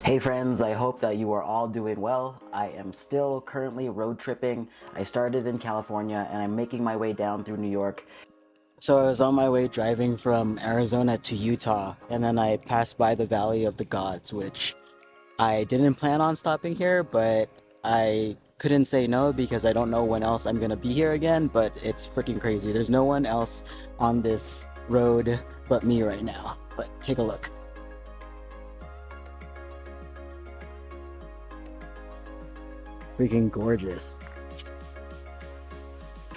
Hey friends, I hope that you are all doing well. I am still currently road tripping. I started in California and I'm making my way down through New York. So I was on my way driving from Arizona to Utah, and then I passed by the Valley of the Gods, which I didn't plan on stopping here, but I couldn't say no because I don't know when else I'm gonna be here again, but it's freaking crazy. There's no one else on this road but me right now. But take a look. Freaking gorgeous.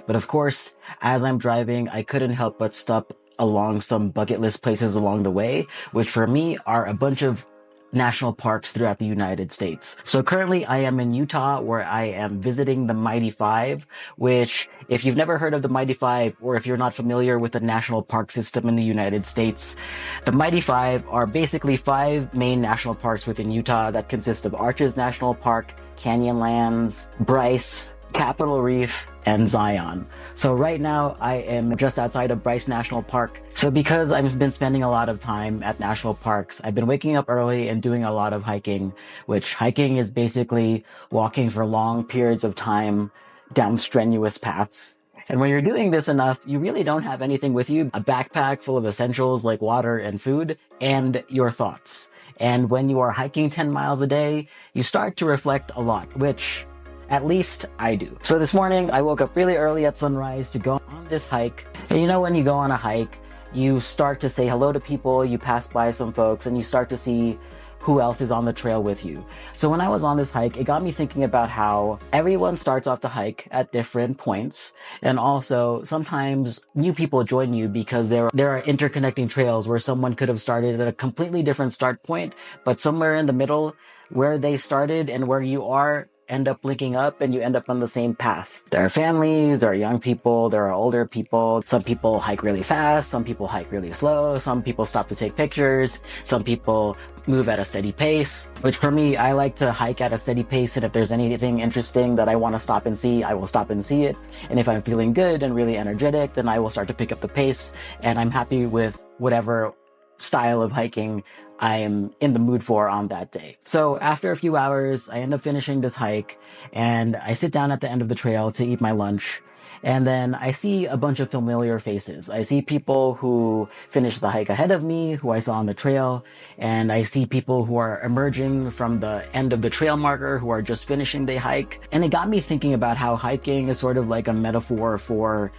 But of course, as I'm driving, I couldn't help but stop along some bucket list places along the way, which for me are a bunch of national parks throughout the United States. So currently I am in Utah, where I am visiting the Mighty Five, which if you've never heard of the Mighty Five, or if you're not familiar with the national park system in the United States, the Mighty Five are basically five main national parks within Utah that consist of Arches National Park, Canyonlands, Bryce, Capitol Reef, and Zion. So right now I am just outside of Bryce National Park. So because I've been spending a lot of time at national parks, I've been waking up early and doing a lot of hiking, which hiking is basically walking for long periods of time down strenuous paths. And when you're doing this enough, you really don't have anything with you, a backpack full of essentials like water and food, and your thoughts. And when you are hiking 10 miles a day, you start to reflect a lot, which at least I do. So this morning, I woke up really early at sunrise to go on this hike. And you know, when you go on a hike, you start to say hello to people, you pass by some folks, and you start to see who else is on the trail with you. So when I was on this hike, it got me thinking about how everyone starts off the hike at different points. And also sometimes new people join you because there are interconnecting trails where someone could have started at a completely different start point, but somewhere in the middle where they started and where you are end up linking up and you end up on the same path. There are families, there are young people, there are older people. Some people hike really fast, some people hike really slow, some people stop to take pictures, some people move at a steady pace, which for me, I like to hike at a steady pace, and if there's anything interesting that I want to stop and see, I will stop and see it. And if I'm feeling good and really energetic, then I will start to pick up the pace, and I'm happy with whatever style of hiking I am in the mood for on that day. So after a few hours, I end up finishing this hike and I sit down at the end of the trail to eat my lunch. And then I see a bunch of familiar faces. I see people who finished the hike ahead of me, who I saw on the trail, and I see people who are emerging from the end of the trail marker, who are just finishing the hike. And it got me thinking about how hiking is sort of like a metaphor for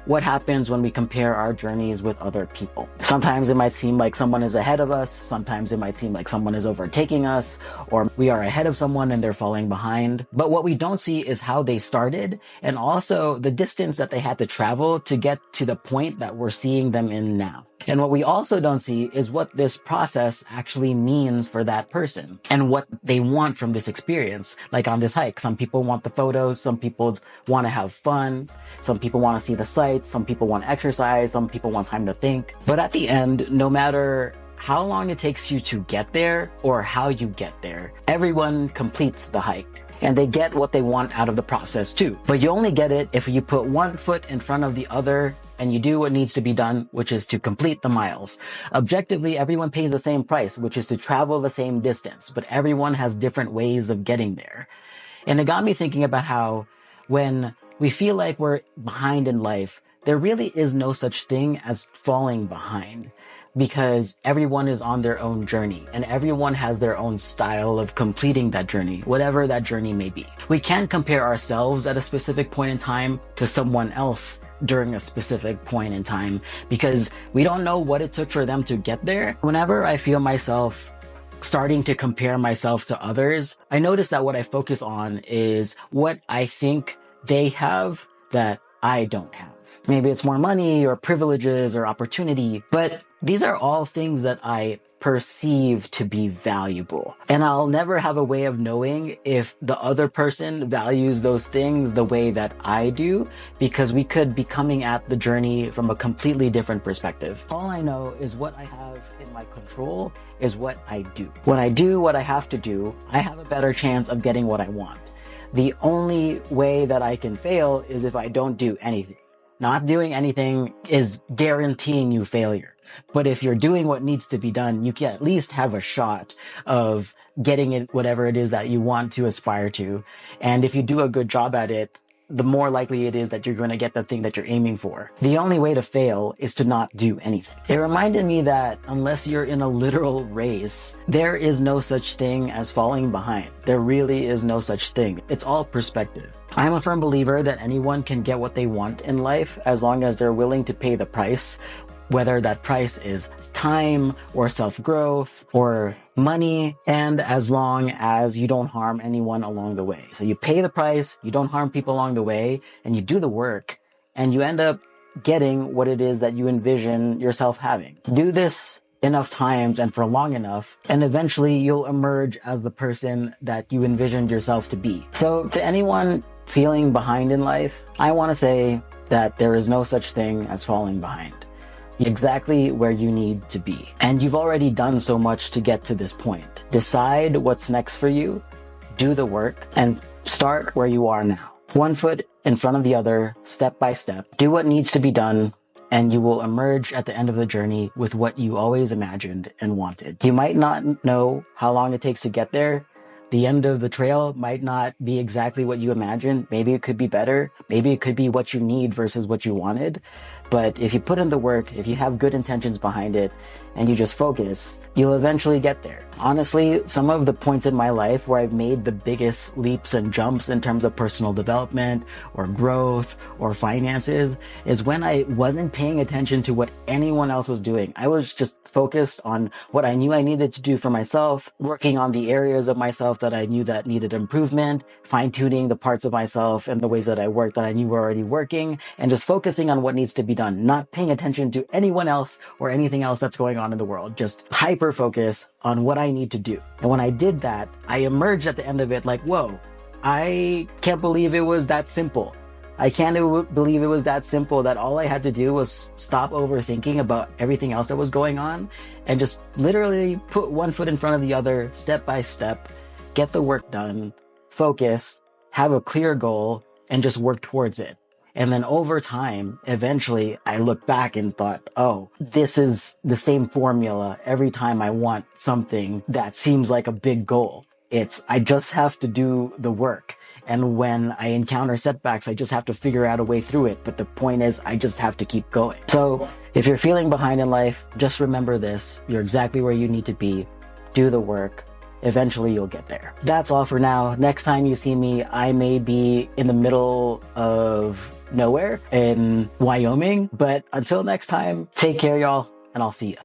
what happens when we compare our journeys with other people. Sometimes it might seem like someone is ahead of us, sometimes it might seem like someone is overtaking us, or we are ahead of someone and they're falling behind. But what we don't see is how they started, and also the distance that they had to travel to get to the point that we're seeing them in now. And what we also don't see is what this process actually means for that person and what they want from this experience. Like on this hike, some people want the photos, some people want to have fun, some people want to see the sights, some people want exercise, some people want time to think. But at the end, no matter how long it takes you to get there or how you get there, everyone completes the hike. And they get what they want out of the process too. But you only get it if you put one foot in front of the other and you do what needs to be done, which is to complete the miles. Objectively, everyone pays the same price, which is to travel the same distance, but everyone has different ways of getting there. And it got me thinking about how when we feel like we're behind in life, there really is no such thing as falling behind, because everyone is on their own journey and everyone has their own style of completing that journey, whatever that journey may be. We can't compare ourselves at a specific point in time to someone else during a specific point in time because we don't know what it took for them to get there. Whenever I feel myself starting to compare myself to others, I notice that what I focus on is what I think they have that I don't have. Maybe it's more money or privileges or opportunity, but these are all things that I perceive to be valuable. And I'll never have a way of knowing if the other person values those things the way that I do, because we could be coming at the journey from a completely different perspective. All I know is what I have in my control is what I do. When I do what I have to do, I have a better chance of getting what I want. The only way that I can fail is if I don't do anything. Not doing anything is guaranteeing you failure. But if you're doing what needs to be done, you can at least have a shot of getting it, whatever it is that you want to aspire to. And if you do a good job at it, the more likely it is that you're going to get the thing that you're aiming for. The only way to fail is to not do anything. It reminded me that unless you're in a literal race, there is no such thing as falling behind. There really is no such thing. It's all perspective. I'm a firm believer that anyone can get what they want in life as long as they're willing to pay the price, whether that price is time or self-growth or money, and as long as you don't harm anyone along the way. So you pay the price, you don't harm people along the way, and you do the work, and you end up getting what it is that you envision yourself having. Do this enough times and for long enough, and eventually you'll emerge as the person that you envisioned yourself to be. So to anyone feeling behind in life, I want to say that there is no such thing as falling behind. Exactly where you need to be. And you've already done so much to get to this point. Decide what's next for you, do the work, and start where you are now. One foot in front of the other, step by step. Do what needs to be done, and you will emerge at the end of the journey with what you always imagined and wanted. You might not know how long it takes to get there. The end of the trail might not be exactly what you imagined. Maybe it could be better. Maybe it could be what you need versus what you wanted. But if you put in the work, if you have good intentions behind it, and you just focus, you'll eventually get there. Honestly, some of the points in my life where I've made the biggest leaps and jumps in terms of personal development or growth or finances is when I wasn't paying attention to what anyone else was doing. I was just focused on what I knew I needed to do for myself, working on the areas of myself that I knew that needed improvement, fine-tuning the parts of myself and the ways that I worked that I knew were already working, and just focusing on what needs to be done, not paying attention to anyone else or anything else that's going on in the world. Just hyper-focus on what I need to do. And when I did that, I emerged at the end of it like, whoa, I can't believe it was that simple. I can't believe it was that simple that all I had to do was stop overthinking about everything else that was going on and just literally put one foot in front of the other, step by step, get the work done, focus, have a clear goal, and just work towards it. And then over time, eventually I looked back and thought, oh, this is the same formula every time I want something that seems like a big goal. I just have to do the work. And when I encounter setbacks, I just have to figure out a way through it. But the point is, I just have to keep going. So if you're feeling behind in life, just remember this. You're exactly where you need to be. Do the work. Eventually you'll get there. That's all for now. Next time you see me, I may be in the middle of nowhere in Wyoming. But until next time, take care, y'all, and I'll see you.